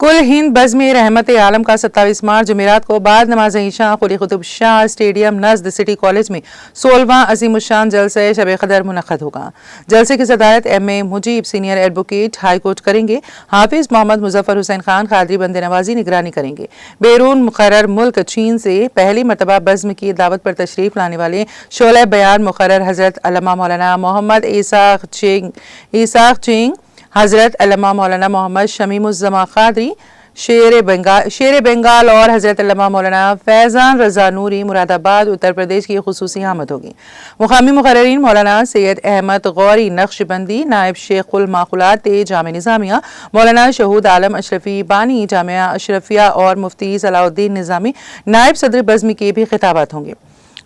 کل ہند بزم رحمت عالم کا 27 مارچ جمعرات کو بعد نماز عشاء Quli Qutb Shah stadium نزد city college میں 16واں عظیم الشان جلسہ شب قدر منعقد ہوگا۔ جلسے کی صدارت M Mujeeb senior advocate high court کریں گے۔ حافظ محمد مظفر حسین خان قادری بند نوازی نگرانی کریں گے۔ بیرون مقرر ملک چین سے پہلی مرتبہ بزم کی دعوت پر تشریف لانے والے شعلہ بیان مقرر حضرت علامہ مولانا محمد اسحاق چینگ، حضرت علامہ مولانا محمد شمیم الزمان قادری شیر بنگال اور حضرت علامہ مولانا فیضان رضا نوری مراد آباد اتر پردیش کی خصوصی آمد ہوگی۔ مقامی مقررین مولانا سید احمد غوری نقش بندی، نائب شیخ المعقولات جامعہ نظامیہ مولانا شہود عالم اشرفی بانی جامعہ اشرفیہ اور مفتی صلاح الدین نظامی نائب صدر بزم کے بھی خطابات ہوں گے۔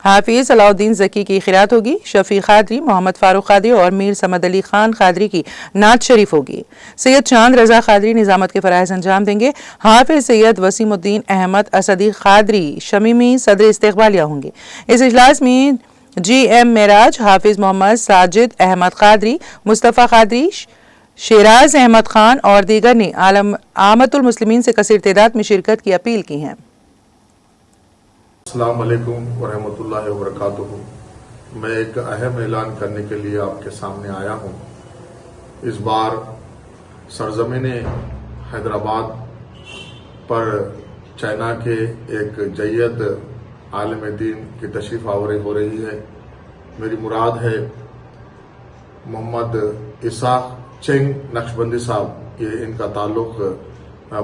حافظ صلاح الدین ذکی کی قرات ہوگی۔ شفیع قادری، محمد فاروق قادری اور میر سمد علی خان قادری کی نعت شریف ہوگی۔ سید چاند رضا قادری نظامت کے فرائض انجام دیں گے۔ حافظ سید وسیم الدین احمد اسدی قادری شمیمی صدر استقبالیہ ہوں گے۔ اس اجلاس میں جی ایم معراج، حافظ محمد ساجد احمد قادری، مصطفیٰ قادری، شیراز احمد خان اور دیگر نے عامت المسلمین سے کثیر تعداد میں شرکت کی اپیل کی ہے۔ السلام علیکم ورحمۃ اللہ وبرکاتہ۔ میں ایک اہم اعلان کرنے کے لیے آپ کے سامنے آیا ہوں۔ اس بار سرزمین حیدرآباد پر چائنا کے ایک جید عالم دین کی تشریف آوری ہو رہی ہے۔ میری مراد ہے محمد اسحاق چینگ نقشبندی صاحب۔ یہ ان کا تعلق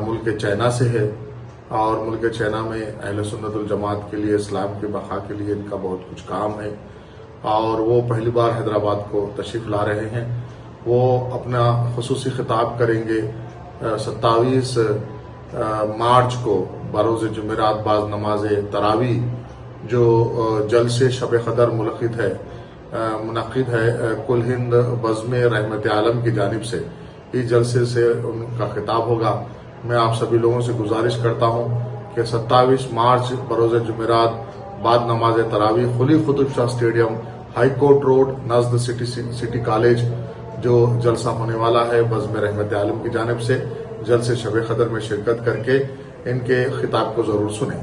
ملک چائنا سے ہے اور ملک چائنا میں اہل سنت الجماعت کے لیے، اسلام کی بقا کے لیے ان کا بہت کچھ کام ہے اور وہ پہلی بار حیدرآباد کو تشریف لا رہے ہیں۔ وہ اپنا خصوصی خطاب کریں گے 27 مارچ کو بروز جمعرات بعد نماز تراویح جو جلسے شب قدر منعقد ہے کل ہند بزم رحمت عالم کی جانب سے۔ اس جلسے سے ان کا خطاب ہوگا۔ میں آپ سبھی لوگوں سے گزارش کرتا ہوں کہ 27 مارچ بروز جمعرات بعد نماز تراویح Quli Qutb Shah stadium high court road نزد سٹی کالج جو جلسہ ہونے والا ہے بزم رحمت عالم کی جانب سے، جلسے شب قدر میں شرکت کر کے ان کے خطاب کو ضرور سنیں۔